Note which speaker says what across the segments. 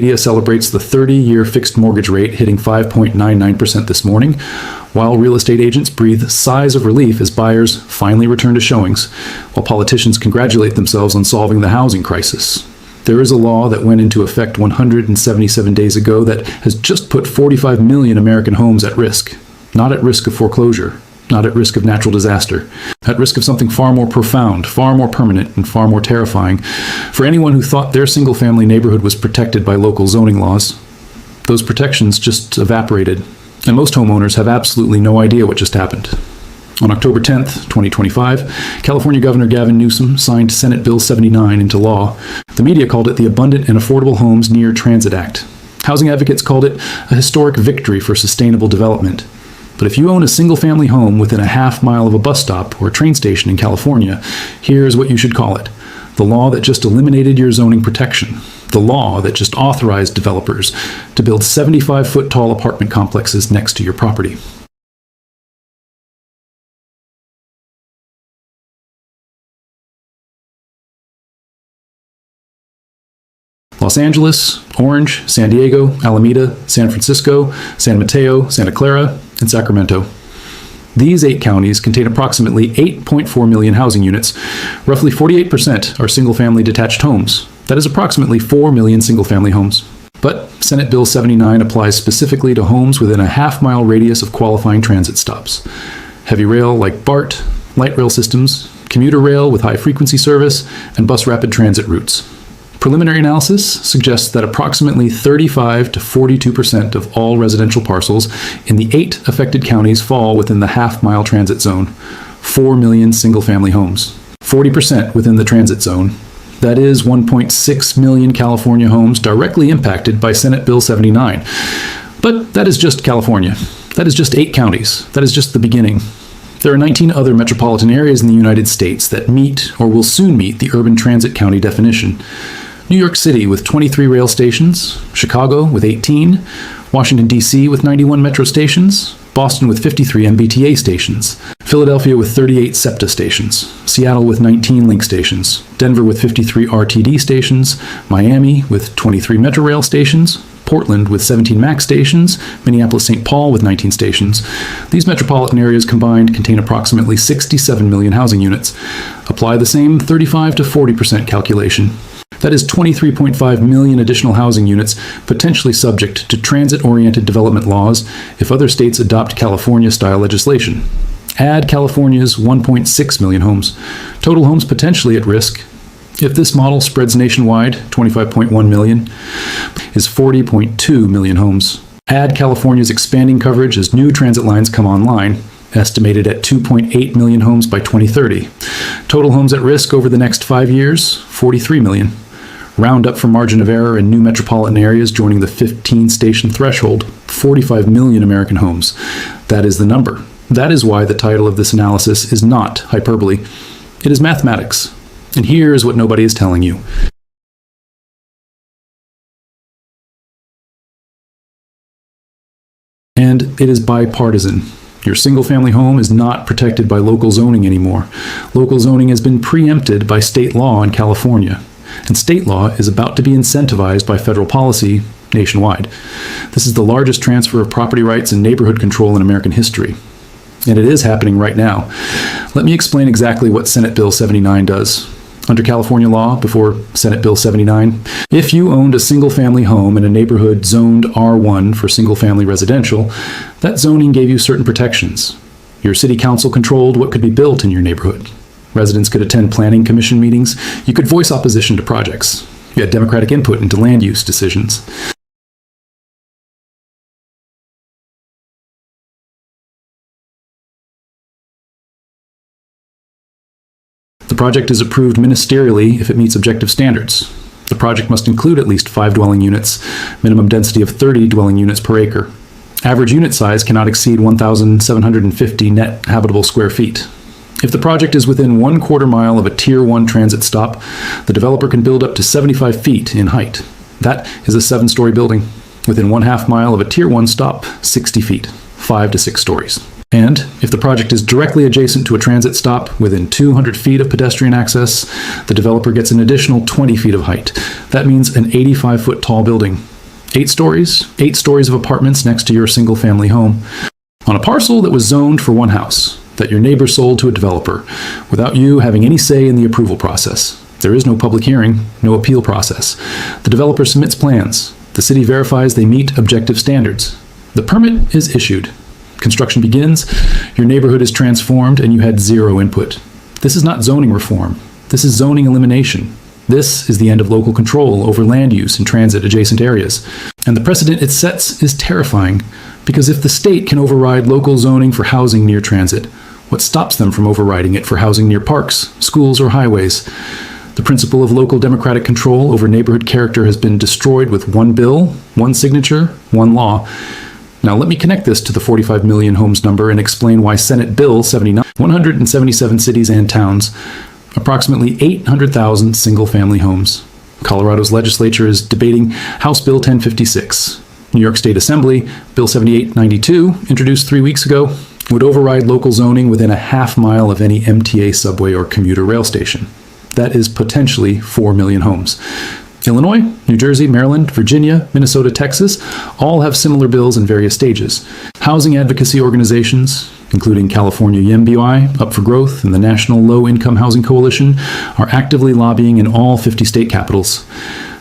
Speaker 1: Media celebrates the 30-year fixed mortgage rate hitting 5.99% this morning, while real estate agents breathe sighs of relief as buyers finally return to showings, while politicians congratulate themselves on solving the housing crisis. There is a law that went into effect 177 days ago that has just put 45 million American homes at risk. Not at risk of foreclosure, not at risk of natural disaster, at risk of something far more profound, far more permanent, and far more terrifying. For anyone who thought their single-family neighborhood was protected by local zoning laws, those protections just evaporated, and most homeowners have absolutely no idea what just happened. On October 10th, 2025, California Governor Gavin Newsom signed Senate Bill 79 into law. The media called it the Abundant and Affordable Homes Near Transit Act. Housing advocates called it a historic victory for sustainable development. But if you own a single-family home within a half mile of a bus stop or a train station in California, here's what you should call it. The law that just eliminated your zoning protection. The law that just authorized developers to build 75-foot-tall apartment complexes next to your property. Los Angeles, Orange, San Diego, Alameda, San Francisco, San Mateo, Santa Clara, and Sacramento. These 8 counties contain approximately 8.4 million housing units. Roughly 48% are single-family detached homes. That is approximately 4 million single-family homes. But Senate Bill 79 applies specifically to homes within a half-mile radius of qualifying transit stops. Heavy rail like BART, light rail systems, commuter rail with high-frequency service, and bus rapid transit routes. Preliminary analysis suggests that approximately 35 to 42% of all residential parcels in the 8 affected counties fall within the half-mile transit zone, 4 million single-family homes. 40% within the transit zone. That is 1.6 million California homes directly impacted by Senate Bill 79. But that is just California. That is just 8 counties. That is just the beginning. There are 19 other metropolitan areas in the United States that meet or will soon meet the urban transit county definition. New York City with 23 rail stations, Chicago with 18, Washington, D.C. with 91 metro stations, Boston with 53 MBTA stations, Philadelphia with 38 SEPTA stations, Seattle with 19 link stations, Denver with 53 RTD stations, Miami with 23 Metrorail stations, Portland with 17 MAX stations, Minneapolis-St. Paul with 19 stations. These metropolitan areas combined contain approximately 67 million housing units. Apply the same 35 to 40% calculation. That is 23.5 million additional housing units potentially subject to transit-oriented development laws if other states adopt California-style legislation. Add California's 1.6 million homes. Total homes potentially at risk, if this model spreads nationwide, 25.1 million, is 40.2 million homes. Add California's expanding coverage as new transit lines come online, estimated at 2.8 million homes by 2030. Total homes at risk over the next 5 years, 43 million. Round up for margin of error in new metropolitan areas joining the 15-station threshold, 45 million American homes. That is the number. That is why the title of this analysis is not hyperbole. It is mathematics. And here is what nobody is telling you. And it is bipartisan. Your single-family home is not protected by local zoning anymore. Local zoning has been preempted by state law in California. And state law is about to be incentivized by federal policy nationwide. This is the largest transfer of property rights and neighborhood control in American history. And it is happening right now. Let me explain exactly what Senate Bill 79 does. Under California law, before Senate Bill 79, if you owned a single-family home in a neighborhood zoned R1 for single-family residential, that zoning gave you certain protections. Your city council controlled what could be built in your neighborhood. Residents could attend planning commission meetings. You could voice opposition to projects. You had democratic input into land use decisions. The project is approved ministerially if it meets objective standards. The project must include at least 5 dwelling units, minimum density of 30 dwelling units per acre. Average unit size cannot exceed 1,750 net habitable square feet. If the project is within 1/4 mile of a Tier 1 transit stop, the developer can build up to 75 feet in height. That is a 7-story building. Within 1/2 mile of a Tier 1 stop, 60 feet, 5 to 6 stories. And if the project is directly adjacent to a transit stop within 200 feet of pedestrian access, the developer gets an additional 20 feet of height. That means an 85-foot tall building. 8 stories of apartments next to your single-family home, on a parcel that was zoned for one house, that your neighbor sold to a developer, without you having any say in the approval process. There is no public hearing, no appeal process. The developer submits plans. The city verifies they meet objective standards. The permit is issued. Construction begins, your neighborhood is transformed, and you had zero input. This is not zoning reform. This is zoning elimination. This is the end of local control over land use in transit-adjacent areas. And the precedent it sets is terrifying, because if the state can override local zoning for housing near transit, what stops them from overriding it for housing near parks, schools, or highways? The principle of local democratic control over neighborhood character has been destroyed with one bill, one signature, one law. Now let me connect this to the 45 million homes number and explain why Senate Bill 79, 177 cities and towns, approximately 800,000 single-family homes. Colorado's legislature is debating House Bill 1056. New York State Assembly, Bill 7892, introduced 3 weeks ago, would override local zoning within a half mile of any MTA subway or commuter rail station. That is potentially 4 million homes. Illinois, New Jersey, Maryland, Virginia, Minnesota, Texas, all have similar bills in various stages. Housing advocacy organizations, including California YIMBY, Up for Growth, and the National Low Income Housing Coalition, are actively lobbying in all 50 state capitals.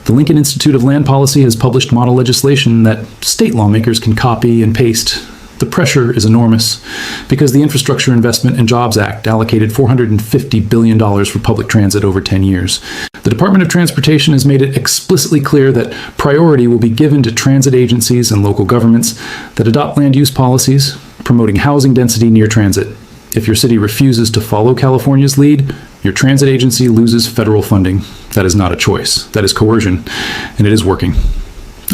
Speaker 1: The Lincoln Institute of Land Policy has published model legislation that state lawmakers can copy and paste. The pressure is enormous because the Infrastructure Investment and Jobs Act allocated $450 billion for public transit over 10 years. The Department of Transportation has made it explicitly clear that priority will be given to transit agencies and local governments that adopt land use policies promoting housing density near transit. If your city refuses to follow California's lead, your transit agency loses federal funding. That is not a choice. That is coercion, and it is working.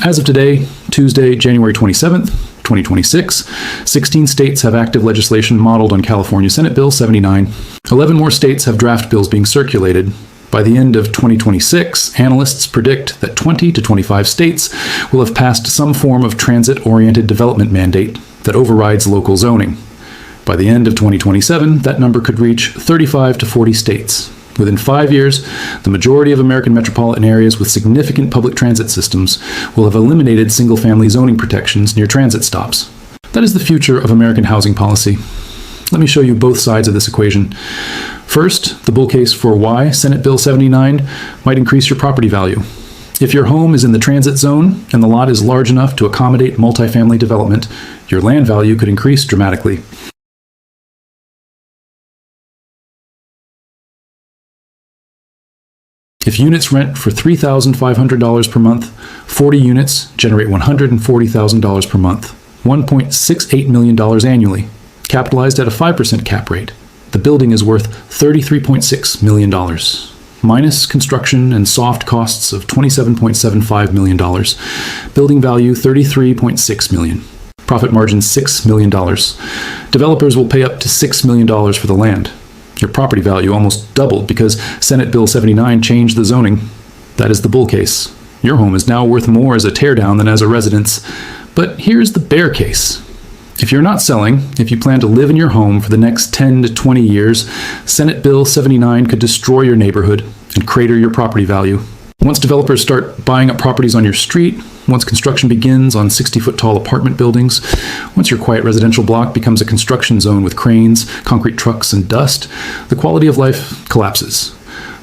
Speaker 1: As of today, Tuesday, January 27th, 2026, 16 states have active legislation modeled on California Senate Bill 79. 11 more states have draft bills being circulated. By the end of 2026, analysts predict that 20 to 25 states will have passed some form of transit-oriented development mandate that overrides local zoning. By the end of 2027, that number could reach 35 to 40 states. Within 5 years, the majority of American metropolitan areas with significant public transit systems will have eliminated single-family zoning protections near transit stops. That is the future of American housing policy. Let me show you both sides of this equation. First, the bull case for why Senate Bill 79 might increase your property value. If your home is in the transit zone and the lot is large enough to accommodate multifamily development, your land value could increase dramatically. If units rent for $3,500 per month, 40 units generate $140,000 per month, $1.68 million annually, capitalized at a 5% cap rate. The building is worth $33.6 million, minus construction and soft costs of $27.75 million. Building value $33.6 million. Profit margin $6 million. Developers will pay up to $6 million for the land. Your property value almost doubled because Senate Bill 79 changed the zoning. That is the bull case. Your home is now worth more as a teardown than as a residence. But here's the bear case. If you're not selling, if you plan to live in your home for the next 10 to 20 years, Senate Bill 79 could destroy your neighborhood and crater your property value. Once developers start buying up properties on your street, once construction begins on 60-foot-tall apartment buildings, once your quiet residential block becomes a construction zone with cranes, concrete trucks, and dust, the quality of life collapses.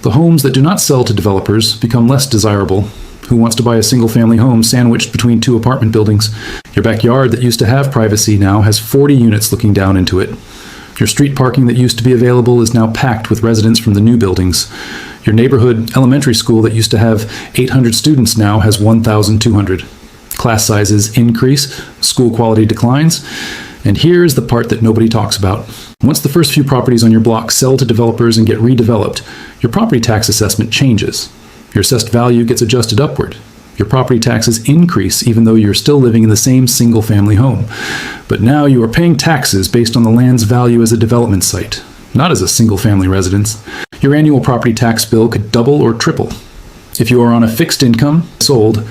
Speaker 1: The homes that do not sell to developers become less desirable. Who wants to buy a single-family home sandwiched between 2 apartment buildings? Your backyard that used to have privacy now has 40 units looking down into it. Your street parking that used to be available is now packed with residents from the new buildings. Your neighborhood elementary school that used to have 800 students now has 1,200. Class sizes increase, school quality declines, and here's the part that nobody talks about. Once the first few properties on your block sell to developers and get redeveloped, your property tax assessment changes. Your assessed value gets adjusted upward. Your property taxes increase even though you're still living in the same single-family home. But now you are paying taxes based on the land's value as a development site, not as a single-family residence. Your annual property tax bill could double or triple. If you are on a fixed income, sold.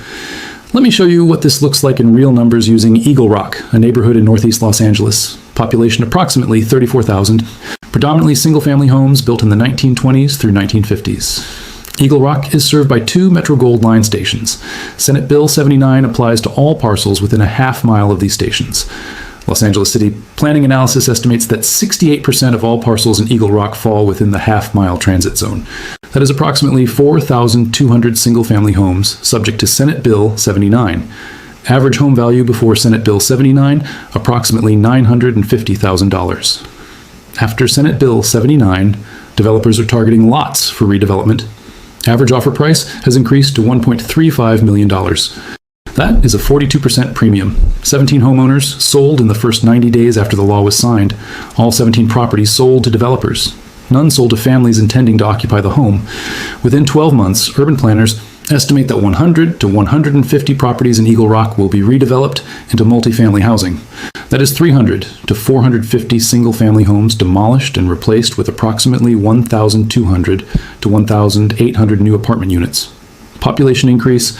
Speaker 1: Let me show you what this looks like in real numbers using Eagle Rock, a neighborhood in northeast Los Angeles. Population approximately 34,000. Predominantly single-family homes built in the 1920s through 1950s. Eagle Rock is served by 2 Metro Gold Line stations. Senate Bill 79 applies to all parcels within a half-mile of these stations. Los Angeles City Planning Analysis estimates that 68% of all parcels in Eagle Rock fall within the half-mile transit zone. That is approximately 4,200 single-family homes subject to Senate Bill 79. Average home value before Senate Bill 79, approximately $950,000. After Senate Bill 79, developers are targeting lots for redevelopment. Average offer price has increased to $1.35 million. That is a 42% premium. 17 homeowners sold in the first 90 days after the law was signed. All 17 properties sold to developers. None sold to families intending to occupy the home. Within 12 months, urban planners estimate that 100 to 150 properties in Eagle Rock will be redeveloped into multifamily housing. That is 300 to 450 single-family homes demolished and replaced with approximately 1,200 to 1,800 new apartment units. Population increase,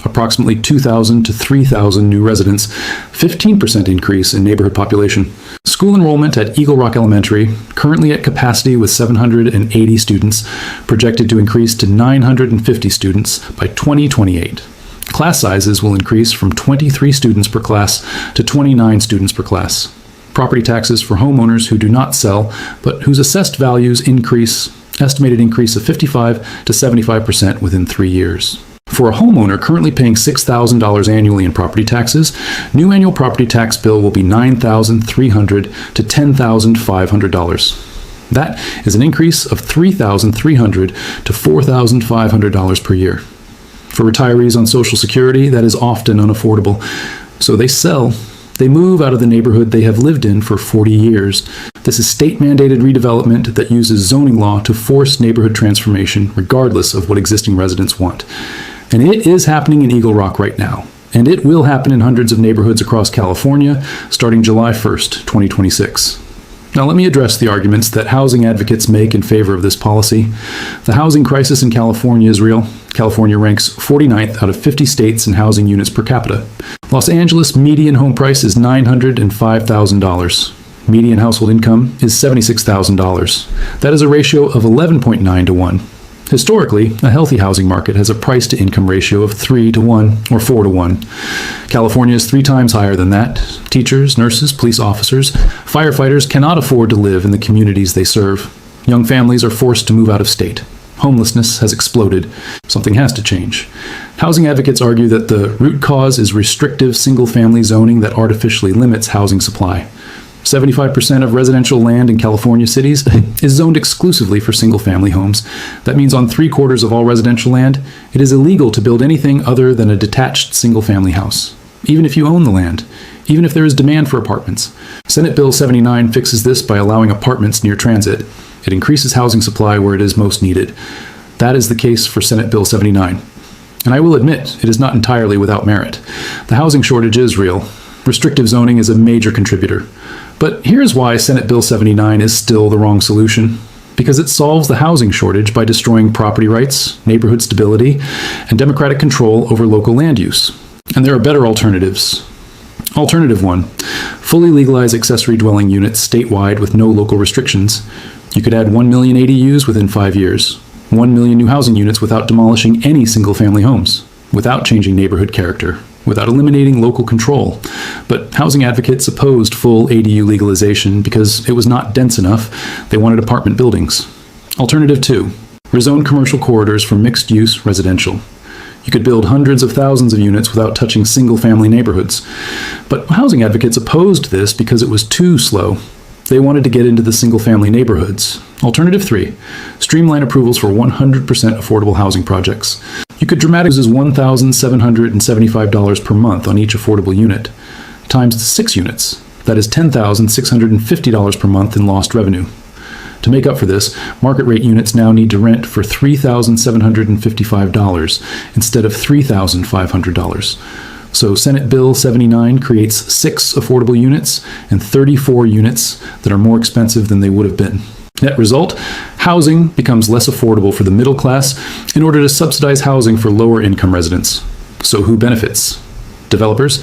Speaker 1: approximately 2,000 to 3,000 new residents, 15% increase in neighborhood population. School enrollment at Eagle Rock Elementary, currently at capacity with 780 students, projected to increase to 950 students by 2028. Class sizes will increase from 23 students per class to 29 students per class. Property taxes for homeowners who do not sell, but whose assessed values increase, estimated increase of 55 to 75% within 3 years. For a homeowner currently paying $6,000 annually in property taxes, new annual property tax bill will be $9,300 to $10,500. That is an increase of $3,300 to $4,500 per year. For retirees on Social Security, that is often unaffordable. So they sell. They move out of the neighborhood they have lived in for 40 years. This is state-mandated redevelopment that uses zoning law to force neighborhood transformation regardless of what existing residents want. And it is happening in Eagle Rock right now. And it will happen in hundreds of neighborhoods across California starting July 1st, 2026. Now let me address the arguments that housing advocates make in favor of this policy. The housing crisis in California is real. California ranks 49th out of 50 states in housing units per capita. Los Angeles median home price is $905,000. Median household income is $76,000. That is a ratio of 11.9 to 1. Historically, a healthy housing market has a price-to-income ratio of 3 to 1 or 4 to 1. California is 3 times higher than that. Teachers, nurses, police officers, firefighters cannot afford to live in the communities they serve. Young families are forced to move out of state. Homelessness has exploded. Something has to change. Housing advocates argue that the root cause is restrictive single-family zoning that artificially limits housing supply. 75% of residential land in California cities is zoned exclusively for single-family homes. That means on 3/4 of all residential land, it is illegal to build anything other than a detached single-family house, even if you own the land, even if there is demand for apartments. Senate Bill 79 fixes this by allowing apartments near transit. It increases housing supply where it is most needed. That is the case for Senate Bill 79. And I will admit, it is not entirely without merit. The housing shortage is real. Restrictive zoning is a major contributor. But here's why Senate Bill 79 is still the wrong solution. Because it solves the housing shortage by destroying property rights, neighborhood stability, and democratic control over local land use. And there are better alternatives. Alternative 1. Fully legalize accessory dwelling units statewide with no local restrictions. You could add 1 million ADUs within 5 years. 1 million new housing units without demolishing any single-family homes, without changing neighborhood character, without eliminating local control. But housing advocates opposed full ADU legalization because it was not dense enough. They wanted apartment buildings. Alternative 2. Rezone commercial corridors for mixed-use residential. You could build hundreds of thousands of units without touching single-family neighborhoods. But housing advocates opposed this because it was too slow. They wanted to get into the single-family neighborhoods. Alternative 3. Streamline approvals for 100% affordable housing projects. You could dramatically use $1,775 per month on each affordable unit, times 6 units. That is $10,650 per month in lost revenue. To make up for this, market rate units now need to rent for $3,755 instead of $3,500. So Senate Bill 79 creates 6 affordable units and 34 units that are more expensive than they would have been. Net result, housing becomes less affordable for the middle class in order to subsidize housing for lower income residents. So who benefits? Developers.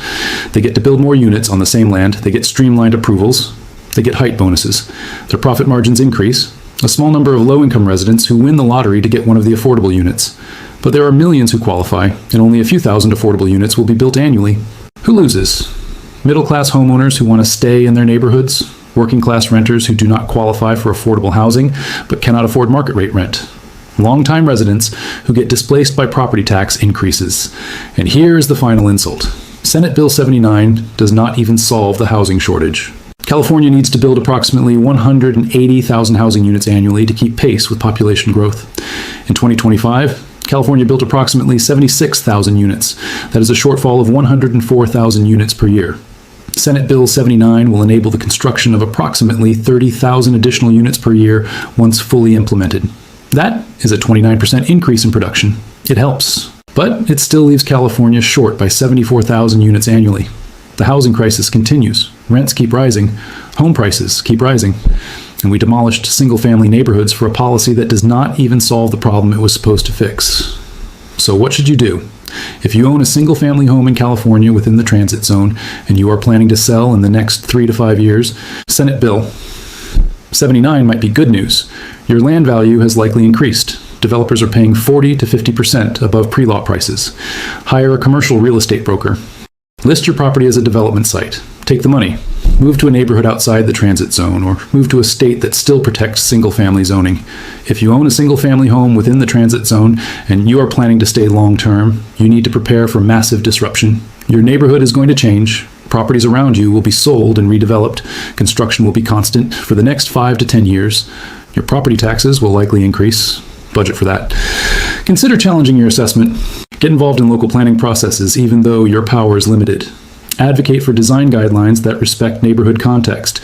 Speaker 1: They get to build more units on the same land. They get streamlined approvals. They get height bonuses. Their profit margins increase. A small number of low-income residents who win the lottery to get one of the affordable units. But there are millions who qualify, and only a few thousand affordable units will be built annually. Who loses? Middle-class homeowners who want to stay in their neighborhoods, working-class renters who do not qualify for affordable housing but cannot afford market-rate rent, long-time residents who get displaced by property tax increases. And here is the final insult. Senate Bill 79 does not even solve the housing shortage. California needs to build approximately 180,000 housing units annually to keep pace with population growth. In 2025, California built approximately 76,000 units. That is a shortfall of 104,000 units per year. Senate Bill 79 will enable the construction of approximately 30,000 additional units per year once fully implemented. That is a 29% increase in production. It helps, but it still leaves California short by 74,000 units annually. The housing crisis continues. Rents keep rising. Home prices keep rising. And we demolished single-family neighborhoods for a policy that does not even solve the problem it was supposed to fix. So what should you do? If you own a single-family home in California within the transit zone and you are planning to sell in the next 3 to 5 years, Senate Bill 79 might be good news. Your land value has likely increased. Developers are paying 40 to 50% above pre-law prices. Hire a commercial real estate broker. List your property as a development site. Take the money. Move to a neighborhood outside the transit zone, or move to a state that still protects single-family zoning. If you own a single-family home within the transit zone and you are planning to stay long-term, you need to prepare for massive disruption. Your neighborhood is going to change. Properties around you will be sold and redeveloped. Construction will be constant for the next 5 to 10 years. Your property taxes will likely increase. Budget for that. Consider challenging your assessment. Get involved in local planning processes, even though your power is limited. Advocate for design guidelines that respect neighborhood context.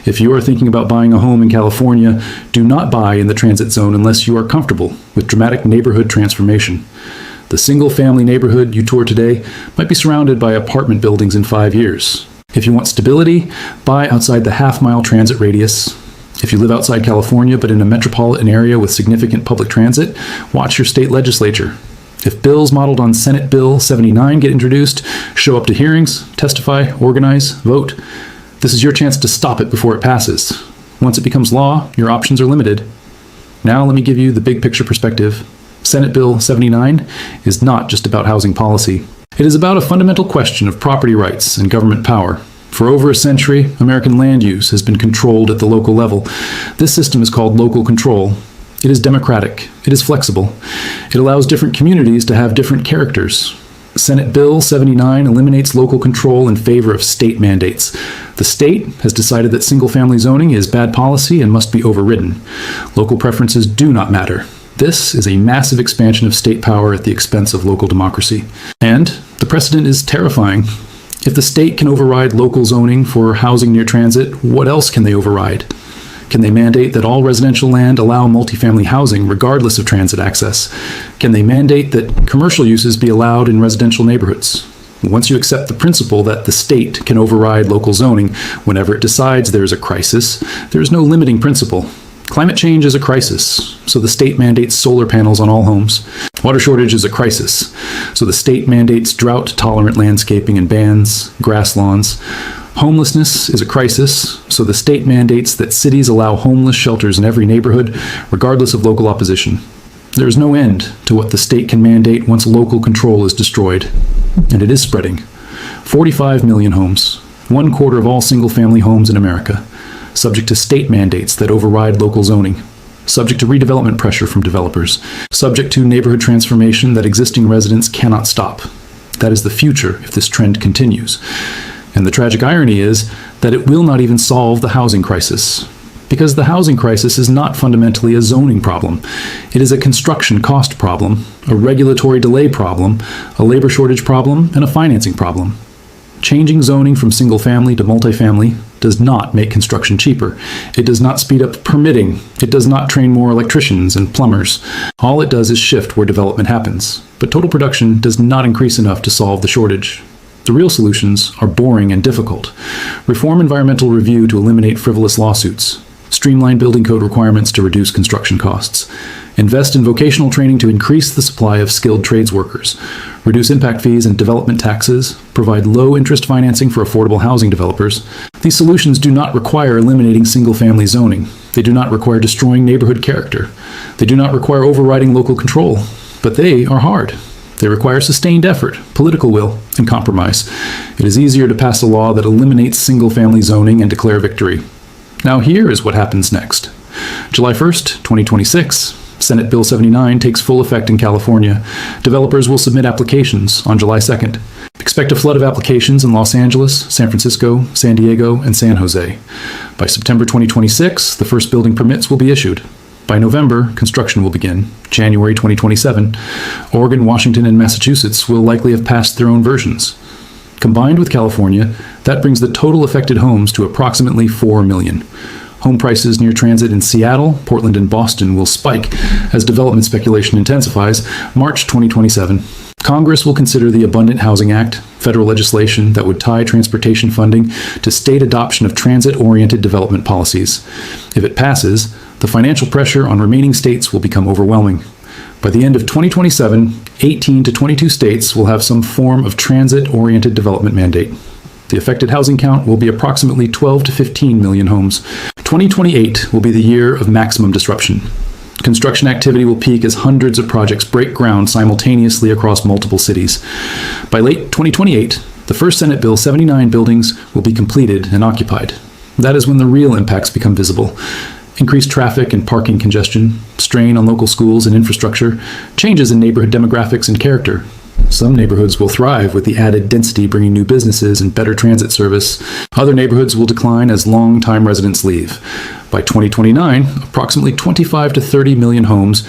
Speaker 1: If you are thinking about buying a home in California, do not buy in the transit zone unless you are comfortable with dramatic neighborhood transformation. The single-family neighborhood you tour today might be surrounded by apartment buildings in 5 years. If you want stability, buy outside the half-mile transit radius. If you live outside California but in a metropolitan area with significant public transit, watch your state legislature. If bills modeled on Senate Bill 79 get introduced, show up to hearings, testify, organize, vote. This is your chance to stop it before it passes. Once it becomes law, your options are limited. Now let me give you the big picture perspective. Senate Bill 79 is not just about housing policy. It is about a fundamental question of property rights and government power. For over a century, American land use has been controlled at the local level. This system is called local control. It is democratic. It is flexible. It allows different communities to have different characters. Senate Bill 79 eliminates local control in favor of state mandates. The state has decided that single-family zoning is bad policy and must be overridden. Local preferences do not matter. This is a massive expansion of state power at the expense of local democracy. And the precedent is terrifying. If the state can override local zoning for housing near transit, what else can they override? Can they mandate that all residential land allow multifamily housing regardless of transit access? Can they mandate that commercial uses be allowed in residential neighborhoods? Once you accept the principle that the state can override local zoning whenever it decides there is a crisis, there is no limiting principle. Climate change is a crisis, so the state mandates solar panels on all homes. Water shortage is a crisis, so the state mandates drought-tolerant landscaping and bans grass lawns. Homelessness is a crisis, so the state mandates that cities allow homeless shelters in every neighborhood, regardless of local opposition. There is no end to what the state can mandate once local control is destroyed, and it is spreading. 45 million homes, 1/4 of all single-family homes in America, subject to state mandates that override local zoning, subject to redevelopment pressure from developers, subject to neighborhood transformation that existing residents cannot stop. That is the future if this trend continues. And the tragic irony is that it will not even solve the housing crisis. Because the housing crisis is not fundamentally a zoning problem. It is a construction cost problem, a regulatory delay problem, a labor shortage problem, and a financing problem. Changing zoning from single-family to multifamily does not make construction cheaper. It does not speed up permitting. It does not train more electricians and plumbers. All it does is shift where development happens. But total production does not increase enough to solve the shortage. The real solutions are boring and difficult. Reform environmental review to eliminate frivolous lawsuits. Streamline building code requirements to reduce construction costs. Invest in vocational training to increase the supply of skilled trades workers. Reduce impact fees and development taxes. Provide low-interest financing for affordable housing developers. These solutions do not require eliminating single-family zoning. They do not require destroying neighborhood character. They do not require overriding local control, but they are hard. They require sustained effort, political will, and compromise. It is easier to pass a law that eliminates single-family zoning and declare victory. Now here is what happens next. July 1st, 2026, Senate Bill 79 takes full effect in California. Developers will submit applications on July 2nd. Expect a flood of applications in Los Angeles, San Francisco, San Diego, and San Jose. By September 2026, the first building permits will be issued. By November, construction will begin. January 2027, Oregon, Washington, and Massachusetts will likely have passed their own versions. Combined with California, that brings the total affected homes to approximately 4 million. Home prices near transit in Seattle, Portland, and Boston will spike as development speculation intensifies. March 2027. Congress will consider the Abundant Housing Act, federal legislation that would tie transportation funding to state adoption of transit-oriented development policies. If it passes, the financial pressure on remaining states will become overwhelming. By the end of 2027, 18 to 22 states will have some form of transit-oriented development mandate. The affected housing count will be approximately 12 to 15 million homes. 2028 will be the year of maximum disruption. Construction activity will peak as hundreds of projects break ground simultaneously across multiple cities. By late 2028, the first Senate Bill 79 buildings will be completed and occupied. That is when the real impacts become visible. Increased traffic and parking congestion, strain on local schools and infrastructure, changes in neighborhood demographics and character. Some neighborhoods will thrive with the added density bringing new businesses and better transit service. Other neighborhoods will decline as long-time residents leave. By 2029, approximately 25 to 30 million homes